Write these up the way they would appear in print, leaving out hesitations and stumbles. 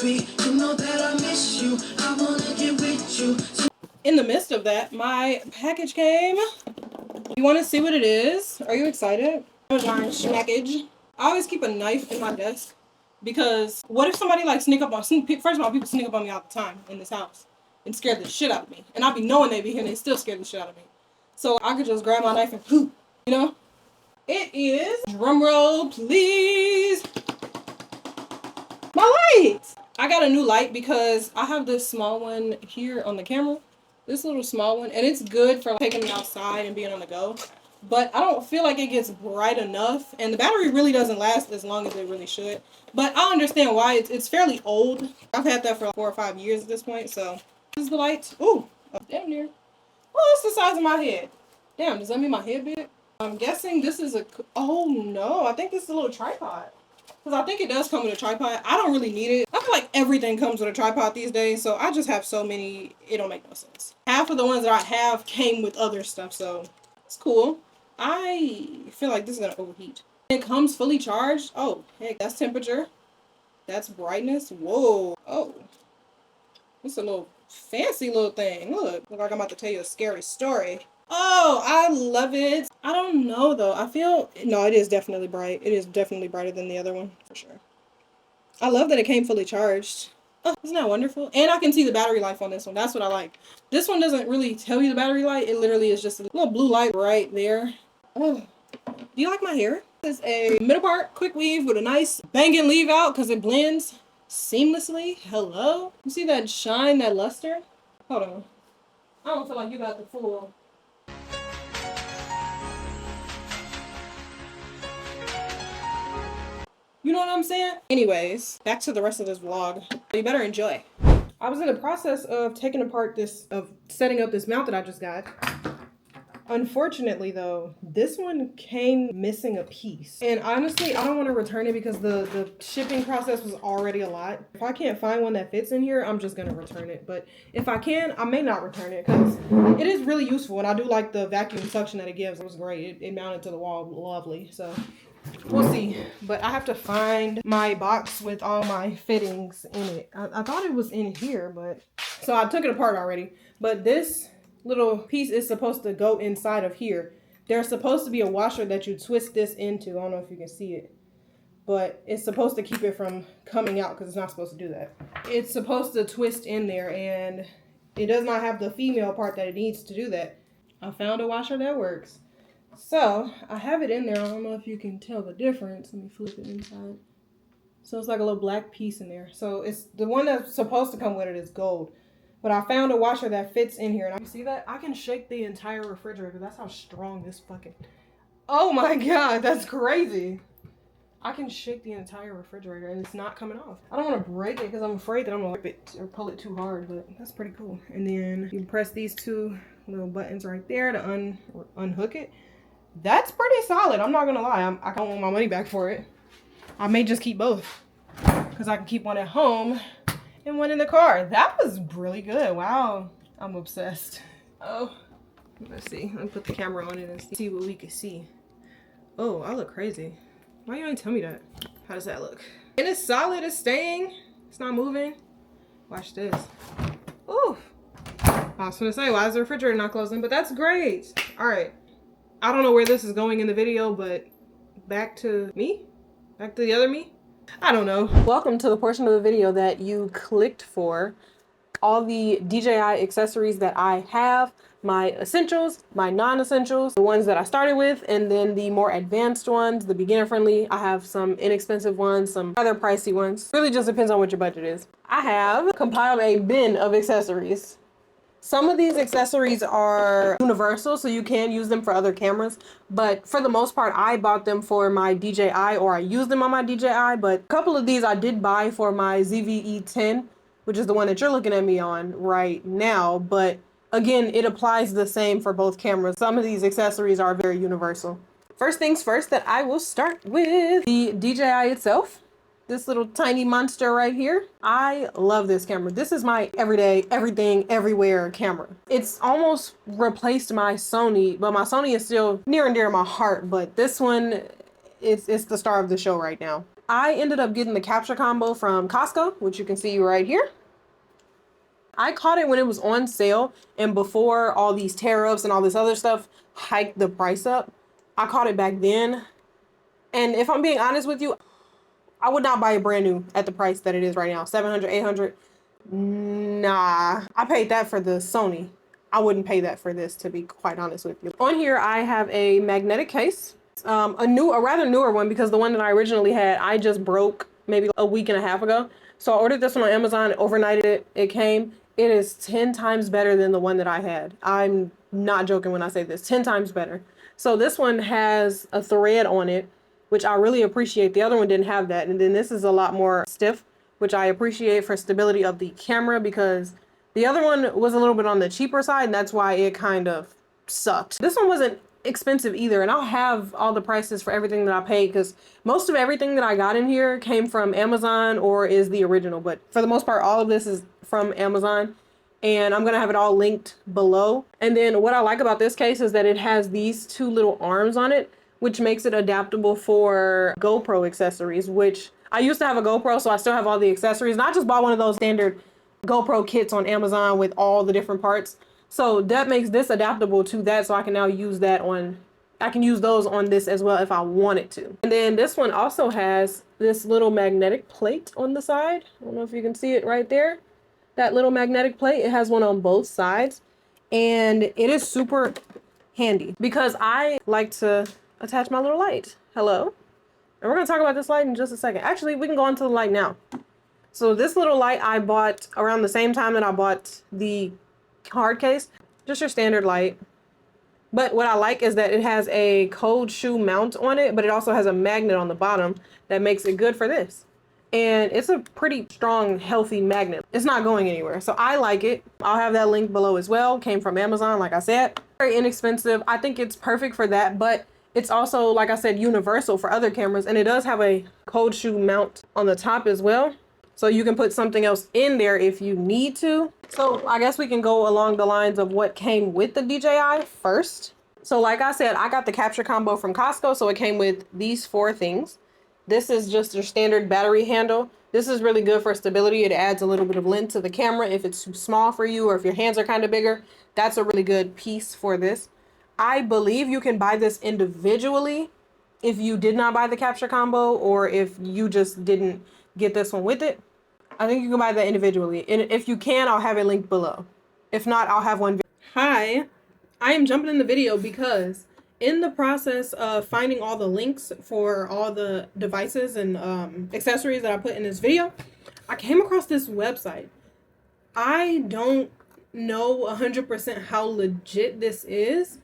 be. You know that I miss you. I wanna get with you. In the midst of that, my package came. You want to see what it is? Are you excited? Amazon package. I always keep a knife in my desk because what if somebody like first of all, people sneak up on me all the time in this house and scare the shit out of me, and I be knowing they be here and they still scare the shit out of me. So I could just grab my knife and poof, you know. It is, drum roll please, my lights. I got a new light because I have this small one here on the camera. This little small one, and it's good for taking me outside and being on the go. But I don't feel like it gets bright enough, and the battery really doesn't last as long as it really should. But I understand why. It's fairly old. I've had that for like 4 or 5 years at this point. So this is the light. Ooh, damn near. Well, it's the size of my head. Damn, does that mean my head big? I'm guessing this is a. Oh no, I think this is a little tripod. Because I think it does come with a tripod. I don't really need it. I feel like everything comes with a tripod these days. So I just have so many. It don't make no sense. Half of the ones that I have came with other stuff. So it's cool. I feel like this is going to overheat. It comes fully charged. Oh, heck. That's temperature. That's brightness. Whoa. Oh. It's a little fancy little thing. Look like I'm about to tell you a scary story. Oh, I love it. I don't know though. I feel, no, it is definitely bright. It is definitely brighter than the other one for sure. I love that it came fully charged. Oh, isn't that wonderful? And I can see the battery life on this one. That's what I like. This one doesn't really tell you the battery life. It literally is just a little blue light right there. Oh, do you like my hair? This is a middle part quick weave with a nice banging leave out because it blends seamlessly. Hello? You see that shine, that luster? Hold on. I don't feel like you got the full. You know what I'm saying? Anyways, back to the rest of this vlog. You better enjoy. I was in the process of taking apart setting up this mount that I just got. Unfortunately though, this one came missing a piece. And honestly, I don't want to return it because the shipping process was already a lot. If I can't find one that fits in here, I'm just going to return it. But if I can, I may not return it because it is really useful. And I do like the vacuum suction that it gives. It was great. It mounted to the wall lovely. So we'll see. But I have to find my box with all my fittings in it. I thought it was in here, but so I took it apart already. But this little piece is supposed to go inside of here. There's supposed to be a washer that you twist this into. I don't know if you can see it, but it's supposed to keep it from coming out because it's not supposed to do that. It's supposed to twist in there, and it does not have the female part that it needs to do that. I found a washer that works. So I have it in there. I don't know if you can tell the difference. Let me flip it inside. So it's like a little black piece in there. So it's the one that's supposed to come with it is gold. But I found a washer that fits in here. And you see that? I can shake the entire refrigerator. That's how strong this fucking... Oh my God, that's crazy. I can shake the entire refrigerator and it's not coming off. I don't want to break it because I'm afraid that I'm going to rip it or pull it too hard. But that's pretty cool. And then you press these two little buttons right there to unhook it. That's pretty solid. I'm not going to lie. I don't want my money back for it. I may just keep both because I can keep one at home and one in the car. That was really good. Wow. I'm obsessed. Oh, let's see. Let me put the camera on it and see what we can see. Oh, I look crazy. Why you didn't tell me that? How does that look? And it's solid. It's staying. It's not moving. Watch this. Ooh. I was gonna say, why is the refrigerator not closing? But that's great. All right. I don't know where this is going in the video, but back to me? Back to the other me? I don't know. Welcome to the portion of the video that you clicked for. All the DJI accessories that I have, my essentials, my non-essentials, the ones that I started with, and then the more advanced ones, the beginner friendly. I have some inexpensive ones, some other pricey ones. Really just depends on what your budget is. I have compiled a bin of accessories. Some of these accessories are universal, so you can use them for other cameras. But for the most part, I bought them for my DJI, or I use them on my DJI. But a couple of these I did buy for my ZV-E10, which is the one that you're looking at me on right now. But again, it applies the same for both cameras. Some of these accessories are very universal. First things first, that I will start with the DJI itself. This little tiny monster right here. I love this camera. This is my everyday, everything, everywhere camera. It's almost replaced my Sony, but my Sony is still near and dear to my heart. But this one, it's the star of the show right now. I ended up getting the capture combo from Costco, which you can see right here. I caught it when it was on sale and before all these tariffs and all this other stuff hiked the price up. I caught it back then. And if I'm being honest with you, I would not buy it brand new at the price that it is right now. 700, 800. Nah, I paid that for the Sony. I wouldn't pay that for this, to be quite honest with you. On here, I have a magnetic case, a rather newer one, because the one that I originally had, I just broke maybe a week and a half ago. So I ordered this one on Amazon, overnighted it, it came. It is 10 times better than the one that I had. I'm not joking when I say this, 10 times better. So this one has a thread on it, which I really appreciate. The other one didn't have that. And then this is a lot more stiff, which I appreciate for stability of the camera, because the other one was a little bit on the cheaper side, and that's why it kind of sucked. This one wasn't expensive either, and I'll have all the prices for everything that I paid, because most of everything that I got in here came from Amazon or is the original, but for the most part, all of this is from Amazon, and I'm gonna have it all linked below. And then what I like about this case is that it has these two little arms on it, which makes it adaptable for GoPro accessories, which I used to have a GoPro, so I still have all the accessories. And I just bought one of those standard GoPro kits on Amazon with all the different parts. So that makes this adaptable to that, so I can now use that on, I can use those on this as well if I wanted to. And then this one also has this little magnetic plate on the side. I don't know if you can see it right there. That little magnetic plate, it has one on both sides. And it is super handy because I like to attach my little light. Hello. And we're gonna talk about this light in just a second. Actually, we can go on to the light now. So this little light I bought around the same time that I bought the hard case. Just your standard light. But what I like is that it has a cold shoe mount on it, but it also has a magnet on the bottom that makes it good for this. And it's a pretty strong, healthy magnet. It's not going anywhere. So I like it. I'll have that link below as well. Came from Amazon, like I said. Very inexpensive. I think it's perfect for that, but it's also, like I said, universal for other cameras. And it does have a cold shoe mount on the top as well. So you can put something else in there if you need to. So I guess we can go along the lines of what came with the DJI first. So like I said, I got the capture combo from Costco. So it came with these 4 things. This is just your standard battery handle. This is really good for stability. It adds a little bit of length to the camera if it's too small for you or if your hands are kind of bigger. That's a really good piece for this. I believe you can buy this individually if you did not buy the capture combo or if you just didn't get this one with it. I think you can buy that individually. And if you can, I'll have it linked below. If not, I'll have one. Hi, I am jumping in the video because in the process of finding all the links for all the devices and accessories that I put in this video, I came across this website. I don't know 100% how legit this is,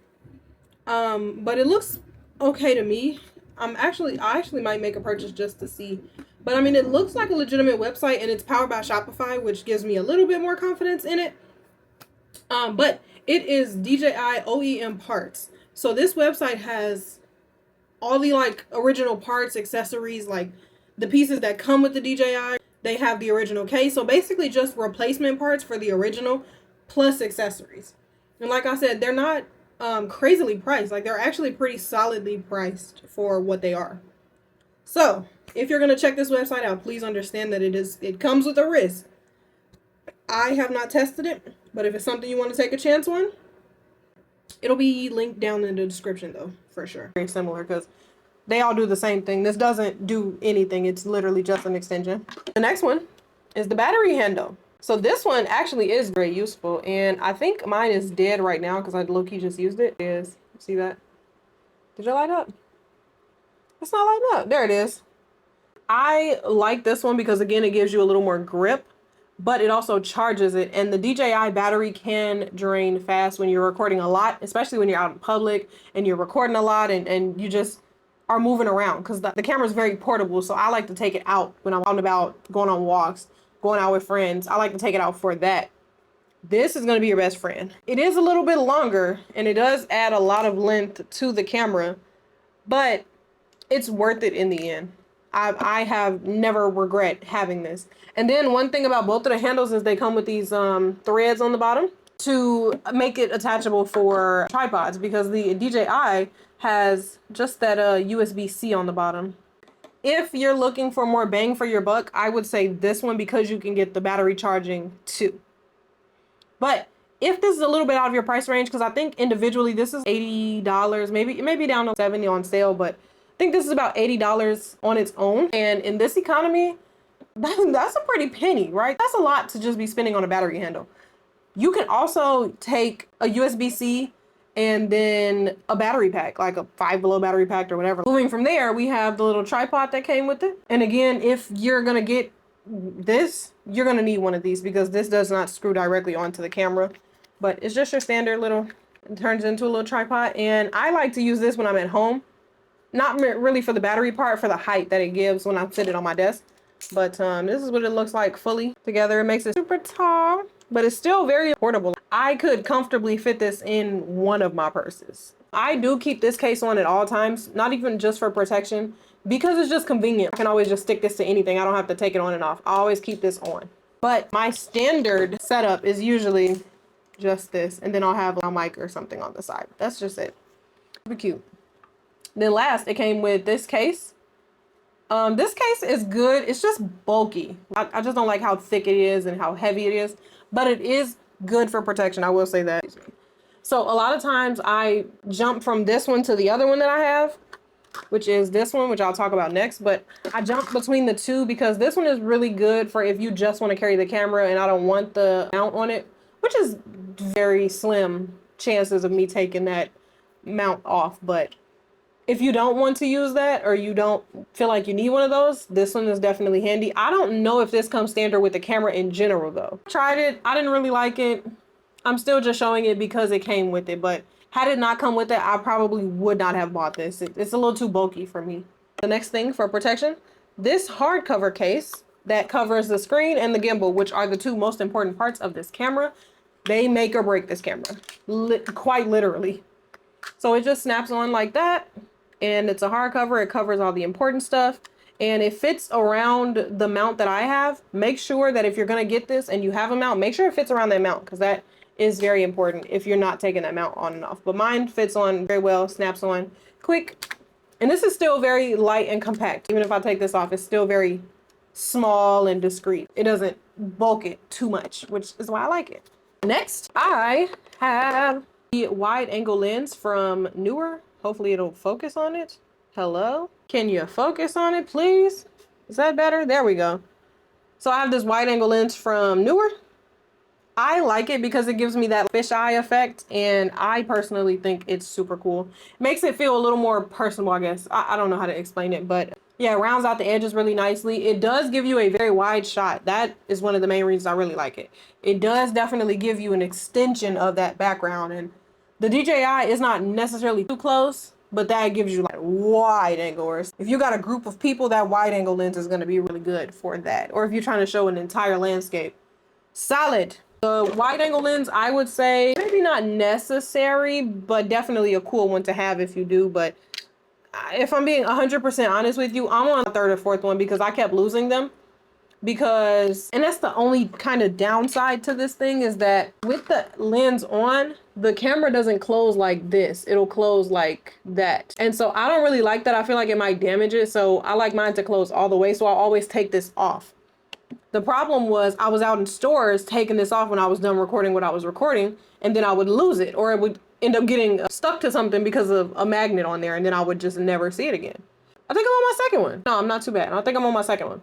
but it looks okay to me. I actually might make a purchase just to see. But I mean, it looks like a legitimate website and it's powered by Shopify, which gives me a little bit more confidence in it. But it is DJI OEM parts. So this website has all the like original parts, accessories, like the pieces that come with the DJI. They have the original case. So basically just replacement parts for the original plus accessories. And like I said, they're not crazily priced. Like they're actually pretty solidly priced for what they are. So if you're going to check this website out, please understand that it comes with a risk. I have not tested it, but if it's something you want to take a chance on, it'll be linked down in the description though, for sure. Very similar because they all do the same thing. This doesn't do anything. It's literally just an extension. The next one is the battery handle. So this one actually is very useful, and I think mine is dead right now because I low-key just used it. See that? Did it light up? It's not lighting up. There it is. I like this one because again, it gives you a little more grip, but it also charges it. And the DJI battery can drain fast when you're recording a lot, especially when you're out in public and you're recording a lot and you just are moving around because the camera is very portable. So I like to take it out when I'm out and about, going on walks, going out with friends. I like to take it out for that. This is going to be your best friend. It is a little bit longer and it does add a lot of length to the camera, but it's worth it in the end. I have never regret having this. And then one thing about both of the handles is they come with these threads on the bottom to make it attachable for tripods because the DJI has just that USB-C on the bottom. if you're looking for more bang for your buck, I would say this one because you can get the battery charging too. But if this is a little bit out of your price range, because I think individually this is $80, maybe down to $70 on sale, but I think this is about $80 on its own. And in this economy, that's a pretty penny, right? That's a lot to just be spending on a battery handle. You can also take a USB-C and then a battery pack, like a 5 Below battery pack or whatever. Moving from there, we have the little tripod that came with it. And again, if you're gonna get this, you're gonna need one of these because this does not screw directly onto the camera, but it's just your standard little, it turns into a little tripod. And I like to use this when I'm at home. Not really for the battery part, for the height that it gives when I sit it on my desk. But this is what it looks like fully together. It makes it super tall, but it's still very portable. I could comfortably fit this in one of my purses. I do keep this case on at all times, not even just for protection, because it's just convenient. I can always just stick this to anything. I don't have to take it on and off. I always keep this on. But my standard setup is usually just this, and then I'll have a mic or something on the side. That's just it. Super cute. Then last, it came with this case. This case is good. It's just bulky. I just don't like how thick it is and how heavy it is, but it is good for protection. I will say that. So a lot of times I jump from this one to the other one that I have, which is this one, which I'll talk about next, but I jump between the two because this one is really good for if you just want to carry the camera and I don't want the mount on it, which is very slim chances of me taking that mount off. But if you don't want to use that or you don't feel like you need one of those, this one is definitely handy. I don't know if this comes standard with the camera in general though. Tried it, I didn't really like it. I'm still just showing it because it came with it, but had it not come with it, I probably would not have bought this. It's a little too bulky for me. The next thing for protection, this hardcover case that covers the screen and the gimbal, which are the two most important parts of this camera. They make or break this camera, quite literally. So it just snaps on like that. And it's a hardcover. It covers all the important stuff and it fits around the mount that I have. Make sure that if you're going to get this and you have a mount, make sure it fits around that mount because that is very important if you're not taking that mount on and off. But mine fits on very well, snaps on quick. And this is still very light and compact. Even if I take this off, it's still very small and discreet. It doesn't bulk it too much, which is why I like it. Next, I have the wide angle lens from Newer. Hopefully it'll focus on it. Hello? Can you focus on it, please? Is that better? There we go. So I have this wide angle lens from Newer. I like it because it gives me that fisheye effect, and I personally think it's super cool. It makes it feel a little more personal, I guess. I don't know how to explain it, but yeah, it rounds out the edges really nicely. It does give you a very wide shot. That is one of the main reasons I really like it. It does definitely give you an extension of that background, and the DJI is not necessarily too close, but that gives you like wide angle. If you got a group of people, that wide angle lens is going to be really good for that. Or if you're trying to show an entire landscape. Solid. The wide angle lens, I would say maybe not necessary, but definitely a cool one to have if you do. But if I'm being 100% honest with you, I'm on the third or fourth one because I kept losing them. And that's the only kind of downside to this thing is that with the lens on, the camera doesn't close like this. It'll close like that. And so I don't really like that. I feel like it might damage it. So I like mine to close all the way. So I always take this off. The problem was I was out in stores taking this off when I was done recording what I was recording, and then I would lose it, or it would end up getting stuck to something because of a magnet on there, and then I would just never see it again. I think I'm on my second one. No, I'm not too bad. I think I'm on my second one.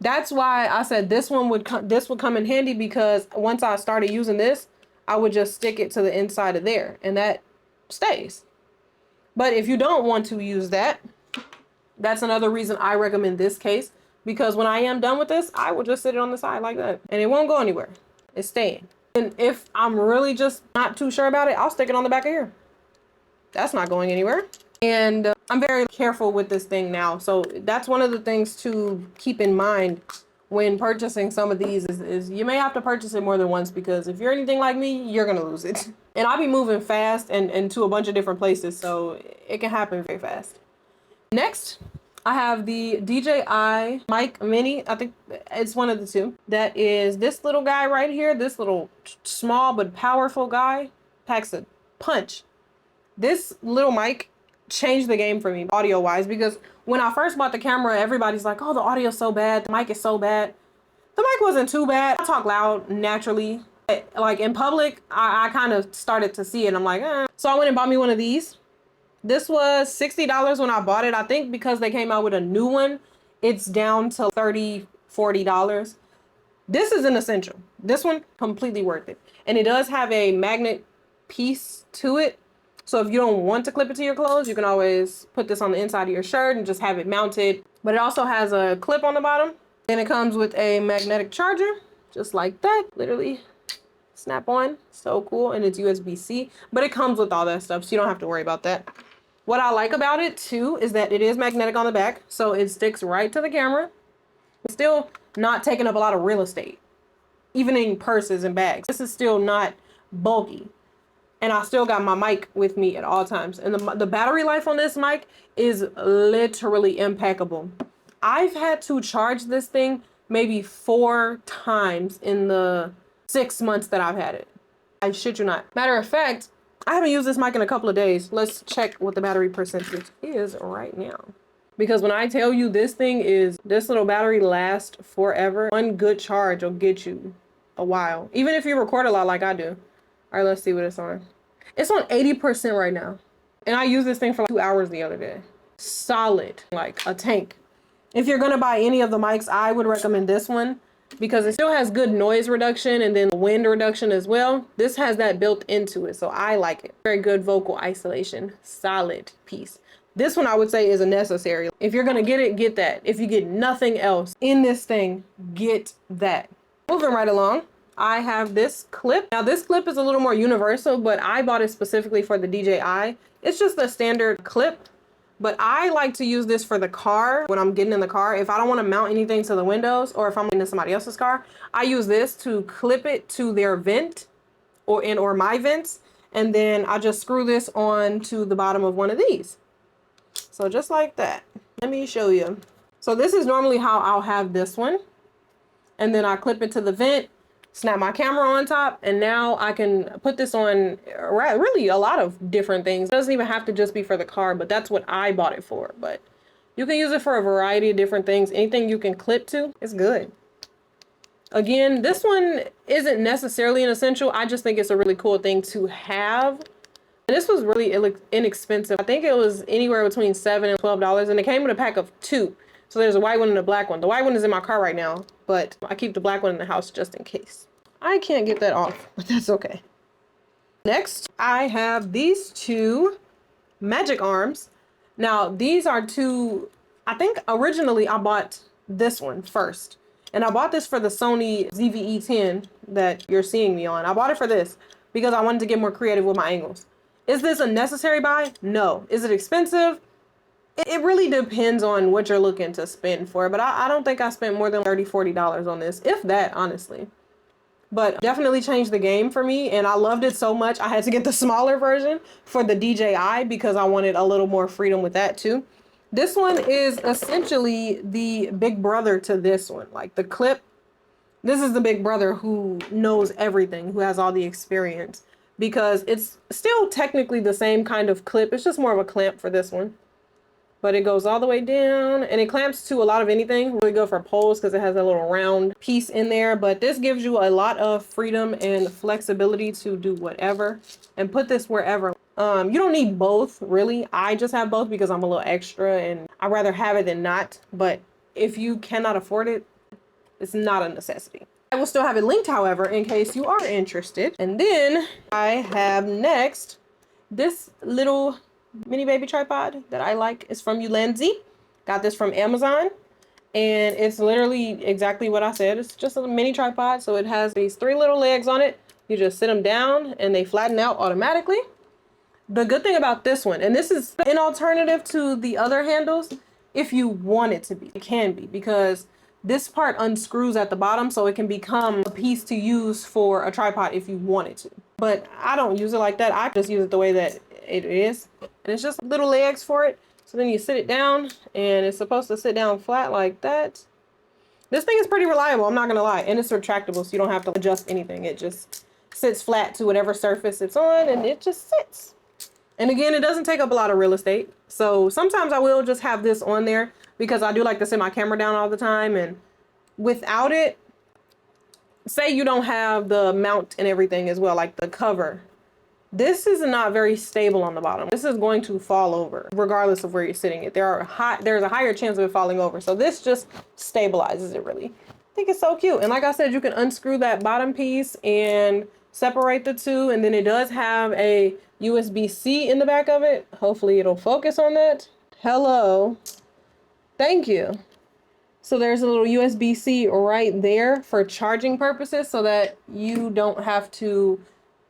That's why I said this would come in handy, because once I started using this, I would just stick it to the inside of there and that stays. But if you don't want to use that, that's another reason I recommend this case, because when I am done with this, I will just sit it on the side like that and it won't go anywhere. It's staying. And if I'm really just not too sure about it, I'll stick it on the back of here. That's not going anywhere. And I'm very careful with this thing now. So that's one of the things to keep in mind when purchasing some of these is you may have to purchase it more than once, because if you're anything like me, you're going to lose it. And I'll be moving fast and to a bunch of different places. So it can happen very fast. Next, I have the DJI Mic Mini. I think it's one of the two. That is this little guy right here. This little small but powerful guy packs a punch. This little mic changed the game for me audio wise, because when I first bought the camera, everybody's like, oh, the audio's so bad, the mic is so bad. The mic wasn't too bad. I talk loud naturally. Like in public, I kind of started to see it. I'm like, eh. So I went and bought me one of these. This was $60 when I bought it. I think because they came out with a new one, it's down to $30, $40. This is an essential. This one, completely worth it. And it does have a magnet piece to it. So if you don't want to clip it to your clothes, you can always put this on the inside of your shirt and just have it mounted. But it also has a clip on the bottom. And it comes with a magnetic charger, just like that. Literally snap on. So cool. And it's USB-C. But it comes with all that stuff, so you don't have to worry about that. What I like about it too is that it is magnetic on the back. So it sticks right to the camera. It's still not taking up a lot of real estate, even in purses and bags. This is still not bulky. And I still got my mic with me at all times. And the battery life on this mic is literally impeccable. I've had to charge this thing maybe 4 times in the 6 months that I've had it. I shit you not. Matter of fact, I haven't used this mic in a couple of days. Let's check what the battery percentage is right now. Because when I tell you this little battery lasts forever. One good charge will get you a while. Even if you record a lot like I do. All right, let's see what it's on. It's on 80% right now. And I used this thing for like 2 hours the other day. Solid, like a tank. If you're gonna buy any of the mics, I would recommend this one because it still has good noise reduction and then wind reduction as well. This has that built into it, so I like it. Very good vocal isolation, solid piece. This one I would say is a necessary. If you're gonna get it, get that. If you get nothing else in this thing, get that. Moving right along, I have this clip. Now this clip is a little more universal, but I bought it specifically for the DJI. It's just a standard clip. But I like to use this for the car when I'm getting in the car. If I don't want to mount anything to the windows or if I'm in somebody else's car, I use this to clip it to their vent or my vents. And then I just screw this on to the bottom of one of these. So just like that. Let me show you. So this is normally how I'll have this one. And then I clip it to the vent, snap my camera on top, and now I can put this on really a lot of different things. It doesn't even have to just be for the car, but that's what I bought it for. But you can use it for a variety of different things. Anything you can clip to, it's good. Again, this one isn't necessarily an essential. I just think it's a really cool thing to have. And this was really inexpensive. I think it was anywhere between $7 and $12, and it came with a pack of 2. So there's a white one and a black one. The white one is in my car right now, but I keep the black one in the house just in case. I can't get that off, but that's okay. Next, I have these 2 magic arms. Now, these are 2, I think originally I bought this one first. And I bought this for the Sony ZV-E10 that you're seeing me on. I bought it for this because I wanted to get more creative with my angles. Is this a necessary buy? No. Is it expensive? It really depends on what you're looking to spend for, but I don't think I spent more than $30, $40 on this, if that, honestly. But definitely changed the game for me, and I loved it so much I had to get the smaller version for the DJI because I wanted a little more freedom with that too. This one is essentially the big brother to this one. Like the clip, this is the big brother who knows everything, who has all the experience, because it's still technically the same kind of clip. It's just more of a clamp for this one. But it goes all the way down and it clamps to a lot of anything. Really good for poles because it has a little round piece in there. But this gives you a lot of freedom and flexibility to do whatever and put this wherever. You don't need both, really. I just have both because I'm a little extra and I'd rather have it than not. But if you cannot afford it, it's not a necessity. I will still have it linked, however, in case you are interested. And then I have next this little mini baby tripod that I like. Is from Ulenzi. Got this from Amazon, and it's literally exactly what I said. It's just a mini tripod, so it has these 3 little legs on it. You just sit them down and they flatten out automatically. The good thing about this one, and this is an alternative to the other handles, if you want it to be, it can be, because this part unscrews at the bottom, so it can become a piece to use for a tripod if you wanted to. But I don't use it like that. I just use it the way that it is. And it's just little legs for it. So then you sit it down and it's supposed to sit down flat like that. This thing is pretty reliable, I'm not gonna lie. And it's retractable, so you don't have to adjust anything. It just sits flat to whatever surface it's on and it just sits. And again, it doesn't take up a lot of real estate. So sometimes I will just have this on there because I do like to sit my camera down all the time. And without it, say you don't have the mount and everything as well, like the cover. This is not very stable on the bottom. This is going to fall over regardless of where you're sitting it. There's a higher chance of it falling over. So this just stabilizes it really. I think it's so cute. And like I said, you can unscrew that bottom piece and separate the two. And then it does have a USB-C in the back of it. Hopefully it'll focus on that. Hello. Thank you. So there's a little USB-C right there for charging purposes so that you don't have to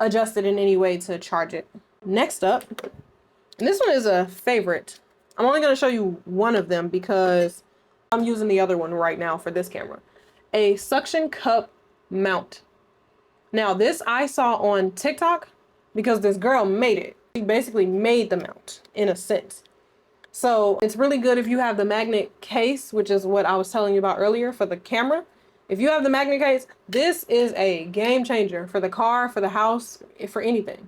adjust it in any way to charge it. Next up, and this one is a favorite. I'm only going to show you one of them because I'm using the other one right now for this camera. A suction cup mount. Now this I saw on TikTok because this girl made it. She basically made the mount in a sense. So it's really good if you have the magnet case, which is what I was telling you about earlier for the camera. If you have the magnet case, this is a game changer for the car, for the house, for anything.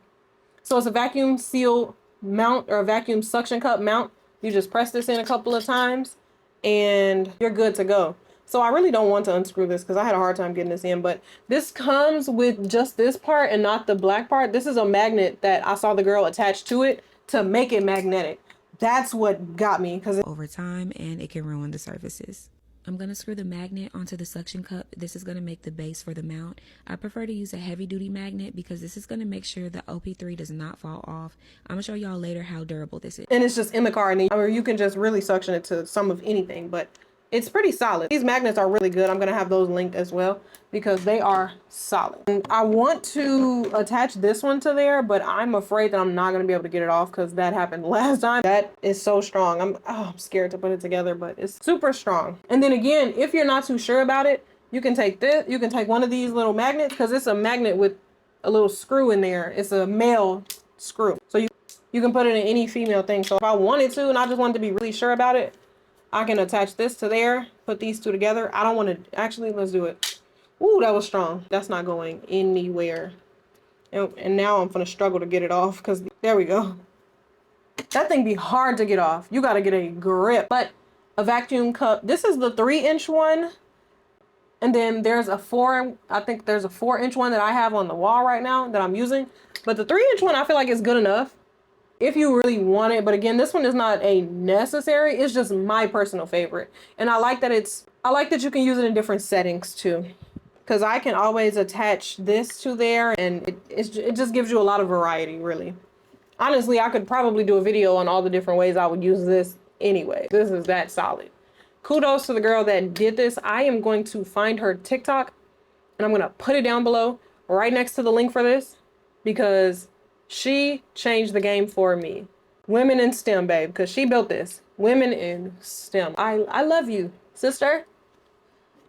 So it's a vacuum seal mount or a vacuum suction cup mount. You just press this in a couple of times and you're good to go. So I really don't want to unscrew this because I had a hard time getting this in, but this comes with just this part and not the black part. This is a magnet that I saw the girl attach to it to make it magnetic. That's what got me because over time and it can ruin the surfaces. I'm going to screw the magnet onto the suction cup. This is going to make the base for the mount. I prefer to use a heavy duty magnet because this is going to make sure the OP3 does not fall off. I'm going to show y'all later how durable this is. And it's just in the car and you can just really suction it to some of anything, but it's pretty solid. These magnets are really good. I'm going to have those linked as well because they are solid. And I want to attach this one to there, but I'm afraid that I'm not going to be able to get it off because that happened last time. That is so strong. I'm scared to put it together, but it's super strong. And then again, if you're not too sure about it, you can take this. You can take one of these little magnets because it's a magnet with a little screw in there. It's a male screw. So you can put it in any female thing. So if I wanted to and I just wanted to be really sure about it, I can attach this to there, put these two together. I don't want to, actually, let's do it. Ooh, that was strong. That's not going anywhere. And now I'm gonna struggle to get it off because there we go. That thing be hard to get off. You got to get a grip. But a vacuum cup, this is the 3-inch one. And then there's a I think there's a 4-inch one that I have on the wall right now that I'm using. But the 3-inch one, I feel like is good enough if you really want it. But again, this one is not a necessary. It's just my personal favorite. And I like that you can use it in different settings too. Because I can always attach this to there and it just gives you a lot of variety, really. Honestly, I could probably do a video on all the different ways I would use this anyway. This is that solid. Kudos to the girl that did this. I am going to find her TikTok and I'm going to put it down below right next to the link for this because she changed the game for me. Women in STEM, babe, because she built this. Women in STEM. I love you, sister.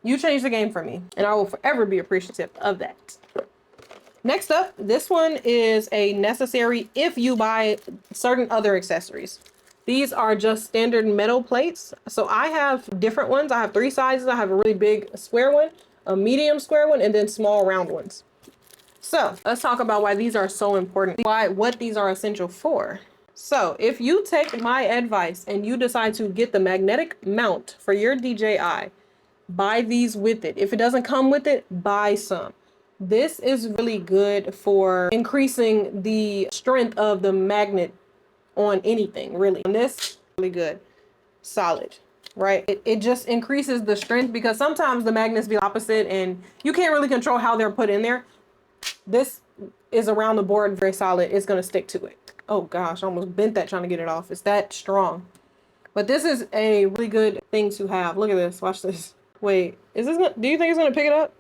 You changed the game for me, and I will forever be appreciative of that. Next up, this one is a necessary if you buy certain other accessories. These are just standard metal plates. So I have different ones. I have 3 sizes. I have a really big square one, a medium square one, and then small round ones. So let's talk about why these are so important, what these are essential for. So if you take my advice and you decide to get the magnetic mount for your DJI, buy these with it. If it doesn't come with it, buy some. This is really good for increasing the strength of the magnet on anything, really. And this really good, solid, right? It just increases the strength because sometimes the magnets be opposite and you can't really control how they're put in there. This is around the board very solid. It's going to stick to it. Oh gosh, I almost bent that trying to get it off. It's that strong. But this is a really good thing to have. Look at this. Watch this. Wait, is this do you think it's going to pick it up?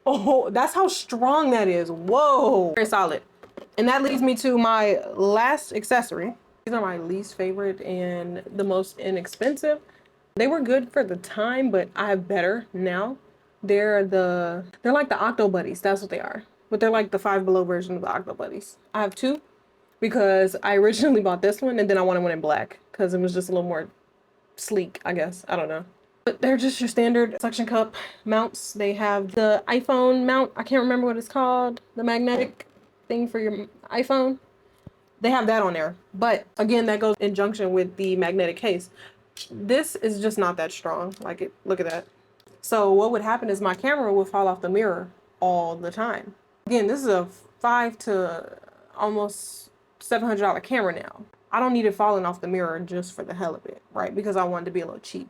Oh, that's how strong that is. Whoa. Very solid. And that leads me to my last accessory. These are my least favorite and the most inexpensive. They were good for the time, but I have better now. They're like the Octo Buddies. That's what they are. But they're like the Five Below version of the Octo Buddies. I have 2 because I originally bought this one and then I wanted one in black because it was just a little more sleek, I guess. I don't know. But they're just your standard suction cup mounts. They have the iPhone mount. I can't remember what it's called. The magnetic thing for your iPhone. They have that on there. But again, that goes in junction with the magnetic case. This is just not that strong. Like it, look at that. So what would happen is my camera would fall off the mirror all the time. Again, this is a $500 to almost $700 camera now. I don't need it falling off the mirror just for the hell of it, right? Because I wanted to be a little cheap.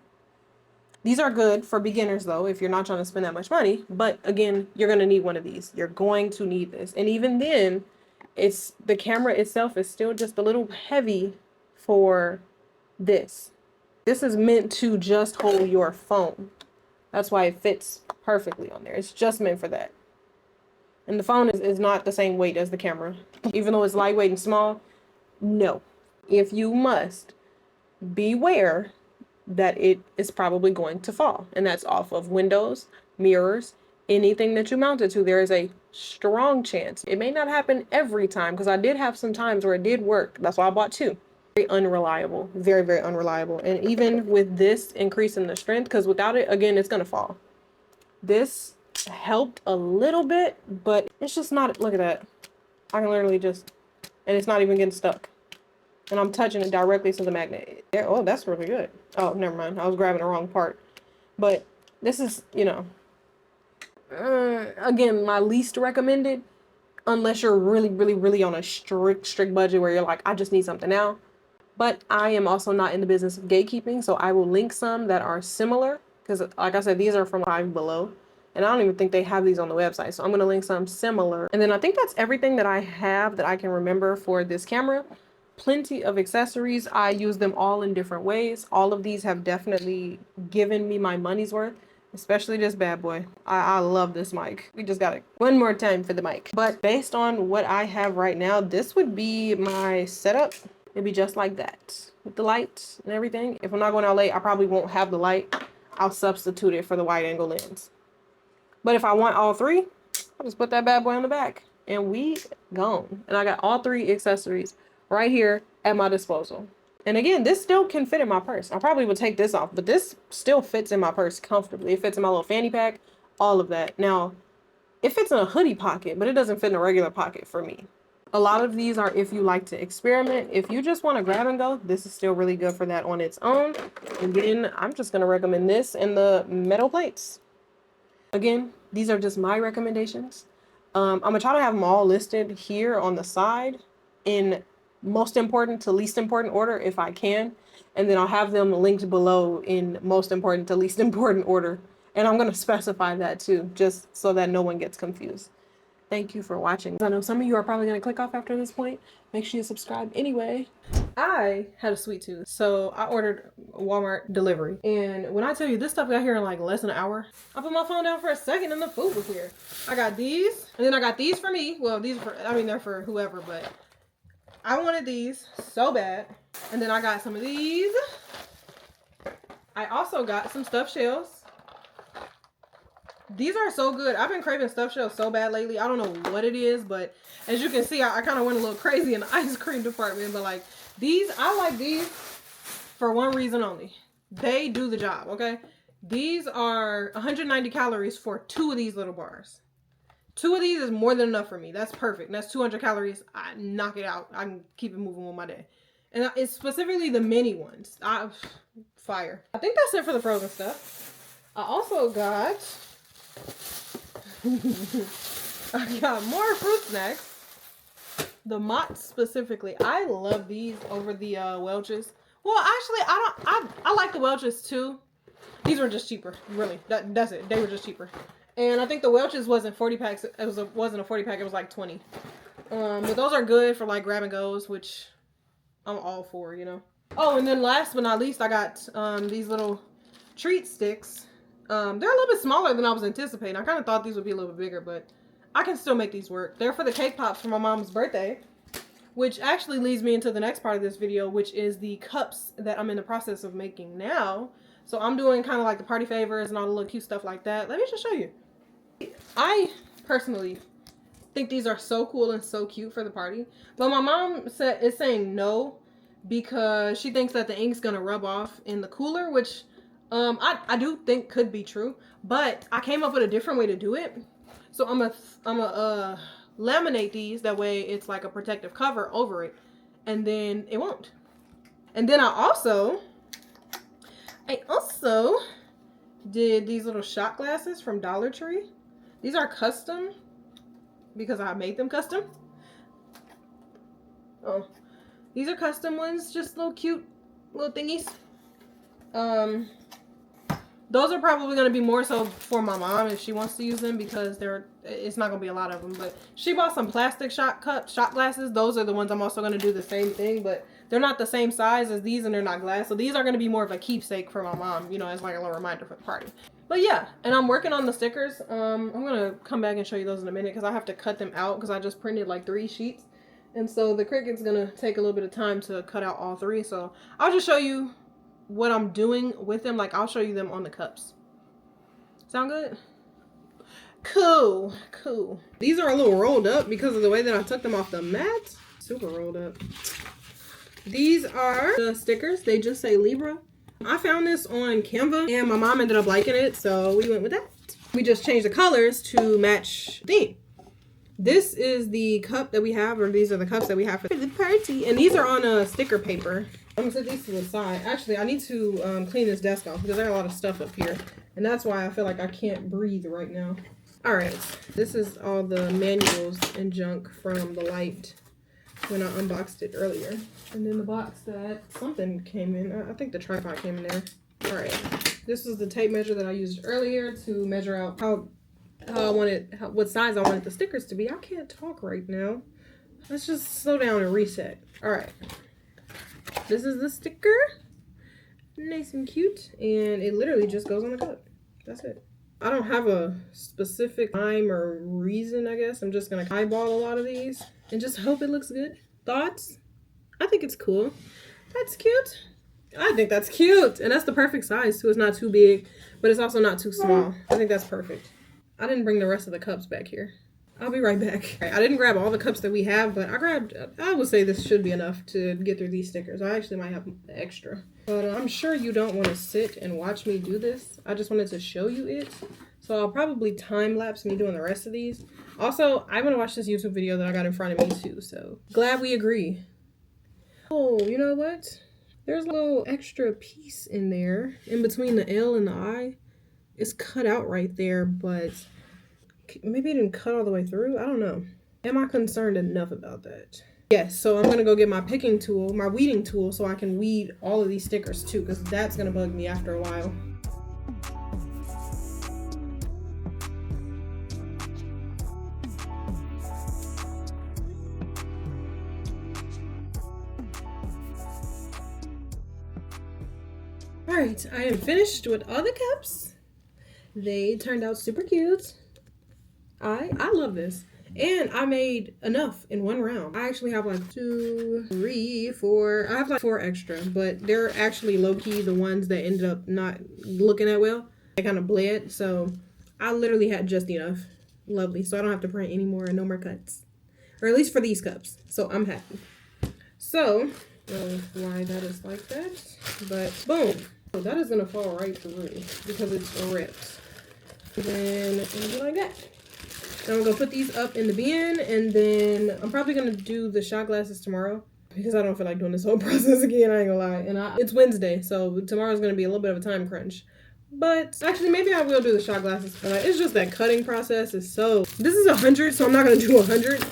These are good for beginners though, if you're not trying to spend that much money. But again, you're going to need one of these. You're going to need this. And even then, it's the camera itself is still just a little heavy for this. This is meant to just hold your phone. That's why it fits perfectly on there. It's just meant for that. And the phone is not the same weight as the camera. Even though it's lightweight and small, no. If you must, beware that it is probably going to fall. And that's off of windows, mirrors, anything that you mount it to. There is a strong chance. It may not happen every time, because I did have some times where it did work. That's why I bought two. Very unreliable. Very, very unreliable. And even with this increase in the strength, because without it, again, it's going to fall. This helped a little bit, but it's just not, look at that. I can literally just, and it's not even getting stuck. And I'm touching it directly to the magnet. Yeah, oh, that's really good. Oh, never mind. I was grabbing the wrong part. But this is, you know, again, my least recommended, unless you're really, really, really on a strict budget where you're like, I just need something now. But I am also not in the business of gatekeeping, so I will link some that are similar. Because like I said, these are from Five Below. And I don't even think they have these on the website. So I'm going to link some similar. And then I think that's everything that I have that I can remember for this camera. Plenty of accessories. I use them all in different ways. All of these have definitely given me my money's worth, especially this bad boy. I love this mic. We just got it one more time for the mic. But based on what I have right now, this would be my setup. It'd be just like that with the lights and everything. If I'm not going out late, I probably won't have the light. I'll substitute it for the wide angle lens. But if I want all three, I'll just put that bad boy on the back and we gone. And I got all three accessories right here at my disposal. And again, this still can fit in my purse. I probably would take this off, but this still fits in my purse comfortably. It fits in my little fanny pack, all of that. Now, it fits in a hoodie pocket, but it doesn't fit in a regular pocket for me. A lot of these are if you like to experiment. If you just want to grab and go, this is still really good for that on its own. Again, I'm just going to recommend this and the metal plates. Again, these are just my recommendations. I'm going to try to have them all listed here on the side in most important to least important order if I can. And then I'll have them linked below in most important to least important order. And I'm going to specify that too, just so that no one gets confused. Thank you for watching. I know some of you are probably going to click off after this point. Make sure you subscribe anyway. I had a sweet tooth, so I ordered Walmart delivery. And when I tell you this stuff got here in like less than an hour, I put my phone down for a second and the food was here. I got these, and then I got these for me. Well, these are for, I mean, they're for whoever, but I wanted these so bad. And then I got some of these. I also got some stuffed shells. These are so good. I've been craving stuffed shells so bad lately. I don't know what it is, but as you can see, I kind of went a little crazy in the ice cream department. But like these, I like these for one reason only. They do the job, okay? These are 190 calories for 2 of these little bars. 2 of these is more than enough for me. That's perfect. That's 200 calories. I knock it out. I can keep it moving with my day. And it's specifically the mini ones. Fire. I think that's it for the frozen stuff. I also got... I got more fruit snacks. The Mott's specifically. I love these over the Welch's. Well, actually, I like the Welch's too. These were just cheaper, really. That's it. They were just cheaper. And I think the Welch's wasn't 40 packs. It wasn't a 40 pack. It was like 20. But those are good for like grab and goes, which I'm all for, you know. Oh, and then last but not least, I got these little treat sticks. They're a little bit smaller than I was anticipating. I kind of thought these would be a little bit bigger, but I can still make these work. They're for the cake pops for my mom's birthday, which actually leads me into the next part of this video, which is the cups that I'm in the process of making now. So I'm doing kind of like the party favors and all the little cute stuff like that. Let me just show you. I personally think these are so cool and so cute for the party, but my mom is saying no because she thinks that the ink's gonna rub off in the cooler, which I do think could be true, but I came up with a different way to do it. So I'm gonna laminate these, that way it's like a protective cover over it. and then it won't. And then I also did these little shot glasses from Dollar Tree. These are custom because I made them custom. Oh, these are custom ones, just little cute little thingies. Those are probably going to be more so for my mom if she wants to use them, because it's not going to be a lot of them. But she bought some plastic shot glasses. Those are the ones I'm also going to do the same thing, but they're not the same size as these and they're not glass. So these are going to be more of a keepsake for my mom, you know, as like a little reminder for the party. But yeah, and I'm working on the stickers. I'm going to come back and show you those in a minute because I have to cut them out because I just printed like 3 sheets. And so the Cricut's going to take a little bit of time to cut out all 3. So I'll just show you what I'm doing with them. Like, I'll show you them on the cups. Sound good? Cool. These are a little rolled up because of the way that I took them off the mat. Super rolled up. These are the stickers. They just say Libra. I found this on Canva and my mom ended up liking it, so we went with that. We just changed the colors to match the theme. This is the cup that we have, or these are the cups that we have for the party. And these are on a sticker paper. I'm gonna set these to the side. Actually, I need to clean this desk off because I got a lot of stuff up here. And that's why I feel like I can't breathe right now. All right, this is all the manuals and junk from the light when I unboxed it earlier. And then the box that something came in. I think the tripod came in there. All right, this is the tape measure that I used earlier to measure out what size I wanted the stickers to be. I can't talk right now. Let's just slow down and reset. All right. This is the sticker. Nice and cute. And it literally just goes on the cup. That's it. I don't have a specific time or reason, I guess. I'm just going to eyeball a lot of these and just hope it looks good. Thoughts? I think it's cool. That's cute. I think that's cute. And that's the perfect size, too. It's not too big, but it's also not too small. I think that's perfect. I didn't bring the rest of the cups back here. I'll be right back. I didn't grab all the cups that we have, but I would say this should be enough to get through these stickers. I actually might have extra. But I'm sure you don't want to sit and watch me do this. I just wanted to show you it. So I'll probably time lapse me doing the rest of these. Also, I want to watch this YouTube video that I got in front of me too. So glad we agree. Oh, you know what? There's a little extra piece in there in between the L and the I. It's cut out right there, but maybe it didn't cut all the way through. I don't know. Am I concerned enough about that? Yes, so I'm going to go get my picking tool, my weeding tool, so I can weed all of these stickers too, because that's going to bug me after a while. All right, I am finished with all the cups. They turned out super cute. I love this. And I made enough in one round. I actually have like 2, 3, 4. I have like 4 extra, but they're actually low-key the ones that ended up not looking that well. They kind of bled, so I literally had just enough. Lovely. So I don't have to print anymore and no more cuts. Or at least for these cups. So I'm happy. So, I don't know why that is like that, but boom. So that is going to fall right through because it's ripped. Then, what I got? Now I'm going to put these up in the bin, and then I'm probably going to do the shot glasses tomorrow because I don't feel like doing this whole process again, I ain't going to lie. And it's Wednesday, so tomorrow's going to be a little bit of a time crunch. But actually, maybe I will do the shot glasses, but it's just that cutting process is so... This is 100, so I'm not going to do 100,